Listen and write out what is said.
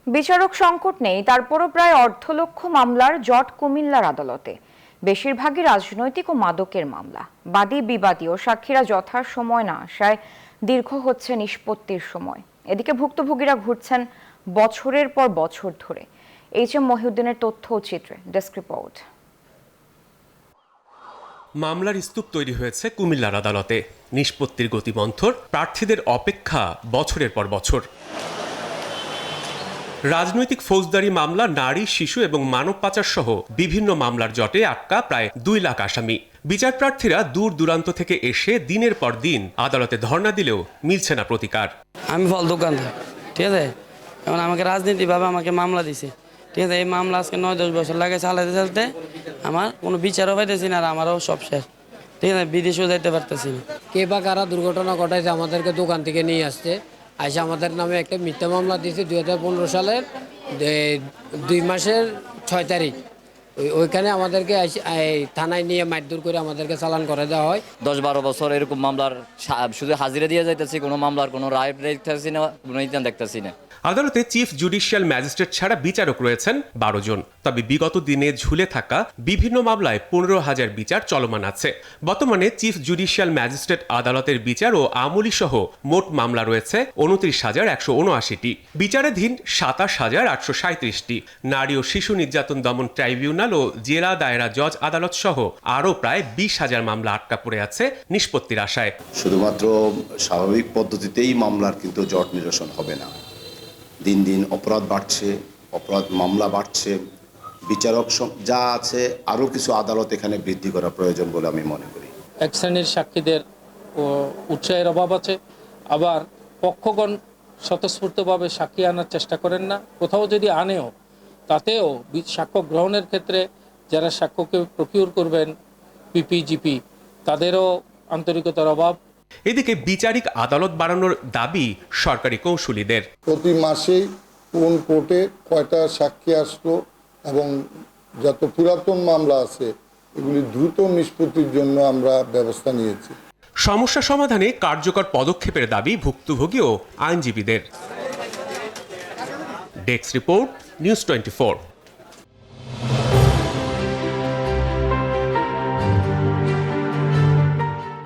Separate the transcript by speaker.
Speaker 1: বিচারক সংকট নেই, তারপরও প্রায় 1.5 লক্ষ মামলার জট কুমিল্লার আদালতে। বেশিরভাগই রাজনৈতিক ও মাদকের মামলা। বাদী বিবাদী ও সাক্ষীরা যথার সময় না আসায় দীর্ঘ হচ্ছে নিষ্পত্তির সময়। এদিকে ভুক্তভোগীরা ঘুরছেন বছরের পর বছর ধরে। এইচ.এম. মহিউদ্দিনের তথ্য ও চিত্রে ডেস্ক রিপোর্ট।
Speaker 2: মামলার স্তূপ তৈরি হয়েছে কুমিল্লার আদালতে। নিষ্পত্তির গতি মন্থর, প্রার্থীদের অপেক্ষা বছরের পর বছর। রাজনৈতিক ফৌজদারি মামলা, নারী, শিশু এবং মানব পাচার সহ বিভিন্ন মামলার জটে আটকা প্রায় 2 লাখ আসামি। বিচার প্রার্থীরা দূর দূরান্ত থেকে এসে দিনের পর দিন আদালতে ধর্ণা দিলেও মিলছে না প্রতিকার।
Speaker 3: আমি ফল দোকানদার, ঠিক আছে। এখন আমাকে রাজনীতিভাবে আমাকে মামলা দিছে, ঠিক আছে। এই মামলা আজকে 9-10 বছর লাগে চালাতে চালাতে আমার কোনো বিচারও পাইতেছি না, আর আমারও সব শেষ, ঠিক আছে। বিদেশেও যাইতে পারতেছি না।
Speaker 4: কে বা কারা দুর্ঘটনা ঘটাইছে আমাদেরকে দোকান থেকে নিয়ে আসছে, আইসা আমাদের নামে একটা মিথ্যা মামলা দিয়েছে 2015 সালের 2 মাসের 6 তারিখ। ওইখানে আমাদেরকে থানায় নিয়ে মারধর করে আমাদেরকে চালান করে দেওয়া হয়।
Speaker 5: 10-12 বছর এরকম মামলার শুধু হাজিরা দিয়ে যাইতেছি, কোনো মামলার কোনো রায় দেখতেছি না, কোনো ইতিহাস দেখতেছি না।
Speaker 2: আদালতে চিফ জুডিশিয়াল ম্যাজিস্ট্রেট ছাড়া বিচারক রয়েছেন 12 জন। তবে বিগত দিনে ঝুলে থাকা বিভিন্ন মামলায় 15,000 বিচার চলমান আছে। বর্তমানে চিফ জুডিশিয়াল ম্যাজিস্ট্রেট আদালতের বিচার ও আমলি সহ মোট মামলা রয়েছে 29,179টি। বিচারাধীন 27,837টি। নারী ও শিশু নির্যাতন দমন ট্রাইব্যুনাল ও জেলা দায়রা জজ আদালত সহ আরও প্রায় 20,000 মামলা আটকা পড়ে আছে নিষ্পত্তির আশায়।
Speaker 6: শুধুমাত্র স্বাভাবিক পদ্ধতিতেই মামলার কিন্তু জট নিরসন হবে না। দিন দিন অপরাধ বাড়ছে, অপরাধ মামলা বাড়ছে। বিচারক যা আছে আরও কিছু আদালত এখানে বৃদ্ধি করা প্রয়োজন বলে আমি মনে করি।
Speaker 7: এক শ্রেণীর সাক্ষীদের উৎসাহের অভাব আছে, আবার পক্ষগণ স্বতঃস্ফূর্তভাবে সাক্ষী আনার চেষ্টা করেন না। কোথাও যদি আনেও, তাতেও সাক্ষ্য গ্রহণের ক্ষেত্রে যারা সাক্ষ্যকে প্রকিউর করবেন, পিপিজিপি, তাদেরও আন্তরিকতার অভাব।
Speaker 2: এদিকে বিচারিক আদালত বাড়ানোর দাবি সরকারি কৌঁসুলিদের।
Speaker 8: প্রতি মাসেই কোন কোর্টে কয়টা সাক্ষী আসলো এবং যত পুরাতন মামলা আছে এগুলি দ্রুত নিষ্পত্তির জন্য আমরা ব্যবস্থা নিয়েছি।
Speaker 2: সমস্যা সমাধানে কার্যকর পদক্ষেপের দাবি ভুক্তভোগী ও আইনজীবীদের। Desk report, news 24।